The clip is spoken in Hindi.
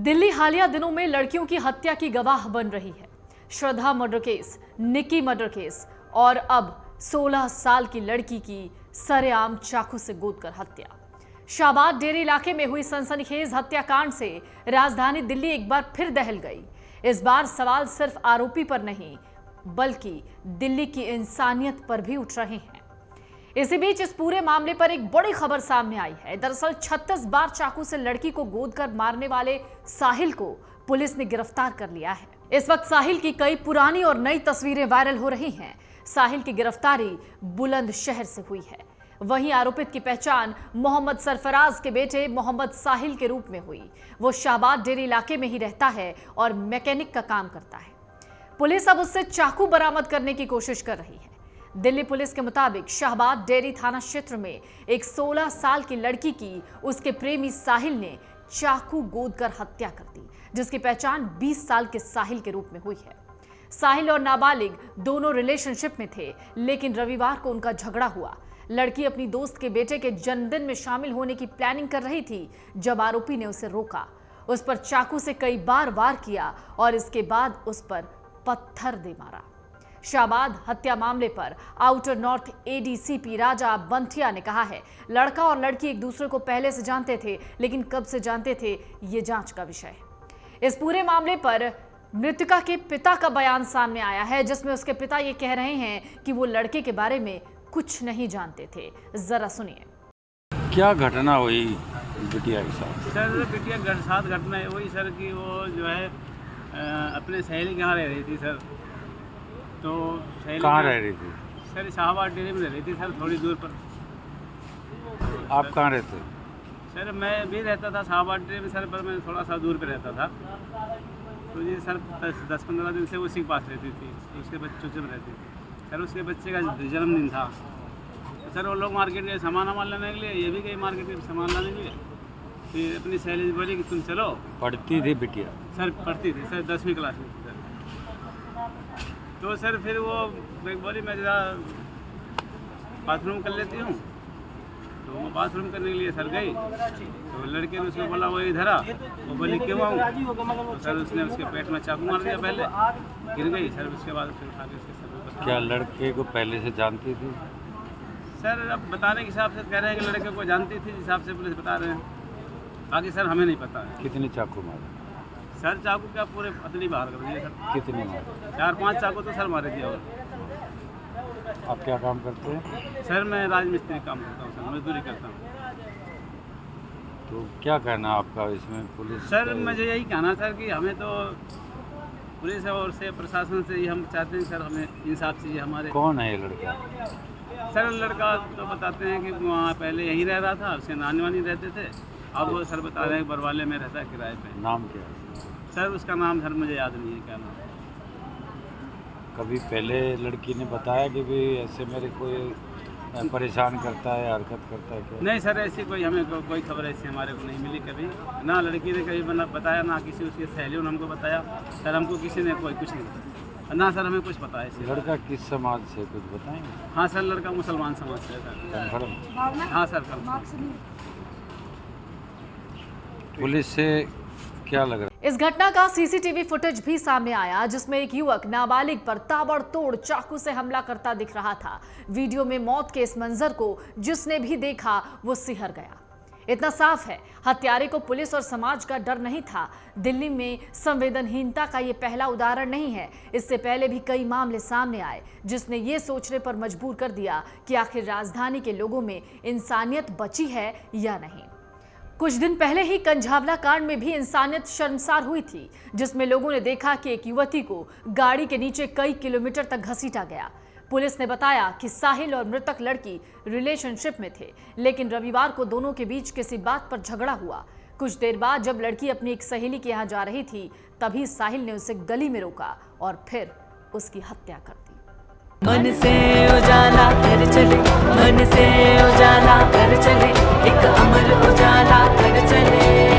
दिल्ली हालिया दिनों में लड़कियों की हत्या की गवाह बन रही है। Shraddha murder case, Nikki murder case और अब 16 साल की लड़की की सरेआम चाकू से गोदकर हत्या। शाहबाद डेरी इलाके में हुई सनसनीखेज हत्याकांड से राजधानी दिल्ली एक बार फिर दहल गई। इस बार सवाल सिर्फ आरोपी पर नहीं बल्कि दिल्ली की इंसानियत पर भी उठ रहे हैं। इसी बीच इस पूरे मामले पर एक बड़ी खबर सामने आई है। दरअसल 36 बार चाकू से लड़की को गोदकर मारने वाले साहिल को पुलिस ने गिरफ्तार कर लिया है। इस वक्त साहिल की कई पुरानी और नई तस्वीरें वायरल हो रही हैं। साहिल की गिरफ्तारी बुलंदशहर से हुई है। वहीं आरोपित की पहचान मोहम्मद सरफराज के बेटे मोहम्मद साहिल के रूप में हुई। वो शाहबाद डेरी इलाके में ही रहता है और मैकेनिक का काम करता है। पुलिस अब उससे चाकू बरामद करने की कोशिश कर रही है। दिल्ली पुलिस के मुताबिक शाहबाद डेरी थाना क्षेत्र में एक 16 साल की लड़की की उसके प्रेमी साहिल ने चाकू गोदकर हत्या कर दी, जिसकी पहचान 20 साल के साहिल के रूप में हुई है। साहिल और नाबालिग दोनों रिलेशनशिप में थे, लेकिन रविवार को उनका झगड़ा हुआ। लड़की अपनी दोस्त के बेटे के जन्मदिन में शामिल होने की प्लानिंग कर रही थी जब आरोपी ने उसे रोका, उस पर चाकू से कई बार वार किया और इसके बाद उस पर पत्थर दे मारा। शाहबाद हत्या मामले पर आउटर नॉर्थ एडीसीपी राजा बंथिया ने कहा है, लड़का और लड़की एक दूसरे को पहले से जानते थे, लेकिन कब से जानते थे ये जांच का विषय है। इस पूरे मामले पर मृतका के पिता का बयान सामने आया है, जिसमें उसके पिता ये कह रहे हैं कि वो लड़के के बारे में कुछ नहीं जानते थे। जरा सुनिए। क्या घटना हुई बिटिया के साथ? सर बिटिया के साथ घटना है वही सर कि वो जो है अपने सहेली के यहाँ रह रही थी सर। तो सहेली कहाँ रह रही थी? सर शाहबाद डेरी में रह रही थी सर, थोड़ी दूर पर। आप कहाँ रहते? सर मैं भी रहता था शाहबाद डेरी में सर, पर मैं थोड़ा सा दूर पे रहता था। तो जी सर 10-15 दिन से उसी के पास रहती थी, उसके बच्चों से रहती थी सर। उसके बच्चे का जन्मदिन था तो सर वो लोग मार्केट में सामान लेने के लिए, ये भी गई मार्केट में सामान लाने के लिए। फिर अपनी सहेली बोली कि तुम चलो। पढ़ती थी बिटिया? सर पढ़ती थी सर, 10वीं क्लास में थी सर। तो सर फिर वो बोली मैं ज़रा बाथरूम कर लेती हूँ, तो वो बाथरूम करने के लिए सर गई। तो लड़के ने उसको बोला वो इधर आ, वो बोली क्यों आऊँ? तो सर उसने उसके पेट में चाकू मार दिया, पहले गिर गई सर। उसके बाद फिर उठा के उसके सर पर। क्या लड़के को पहले से जानती थी? सर अब बताने के हिसाब से कह रहे हैं कि लड़के को जानती थी, जिस हिसाब से पुलिस बता रहे हैं। बाकी सर हमें नहीं पता है। कितने चाकू मारे? सर चाकू क्या पूरे पतली बाहर कर दिए सर। कितने मारे? 4-5 चाकू तो सर मारे दिया। और आप क्या काम करते हैं? सर मैं राजमिस्त्री काम करता हूँ सर, मजदूरी करता हूँ। तो क्या कहना आपका इसमें? पुलिस सर मुझे यही कहना सर कि हमें तो पुलिस और से प्रशासन से ही हम चाहते हैं सर, हमें इंसाफ चाहिए हमारे। कौन है ये लड़का? सर लड़का तो बताते हैं कि वहाँ पहले यहीं रह रहा था, उसके नानी वानी रहते थे। अब वो सर बता रहे हैं बरवाले में रहता है किराए पे। नाम क्या है? सर उसका नाम सर मुझे याद नहीं है क्या नाम। कभी पहले लड़की ने बताया कि भी ऐसे मेरे कोई परेशान करता है, हरकत करता है क्या? नहीं सर ऐसी कोई हमें कोई खबर ऐसी हमारे को नहीं मिली कभी। ना लड़की ने कभी बताया, ना किसी उसकी सहेलियों ने हमको बताया सर। हमको किसी ने कोई कुछ नहीं बताया, ना सर हमें कुछ पता है। लड़का किस समाज से कुछ बताएंगे? हाँ सर लड़का मुसलमान समाज से है सर। कन्फर्म? हाँ सर कन्फर्म। पुलिस से क्या लग रहा है? इस घटना का सीसीटीवी फुटेज भी सामने आया, जिसमें एक युवक नाबालिग पर ताबड़तोड़ चाकू से हमला करता दिख रहा था। वीडियो में मौत के इस मंजर को जिसने भी देखा वो सिहर गया। इतना साफ है, हत्यारे को पुलिस और समाज का डर नहीं था। दिल्ली में संवेदनहीनता का ये पहला उदाहरण नहीं है। इससे पहले भी कई मामले सामने आए जिसने ये सोचने पर मजबूर कर दिया कि आखिर राजधानी के लोगों में इंसानियत बची है या नहीं। कुछ दिन पहले ही कंझावला कांड में भी इंसानियत शर्मसार हुई थी, जिसमें लोगों ने देखा कि एक युवती को गाड़ी के नीचे कई किलोमीटर तक घसीटा गया। पुलिस ने बताया कि साहिल और मृतक लड़की रिलेशनशिप में थे, लेकिन रविवार को दोनों के बीच किसी बात पर झगड़ा हुआ। कुछ देर बाद जब लड़की अपनी एक सहेली के यहाँ जा रही थी, तभी साहिल ने उसे गली में रोका और फिर उसकी हत्या कर दी। मन से उजाला कर चले, मन से उजाला कर चले, एक अमर उजाला कर चले।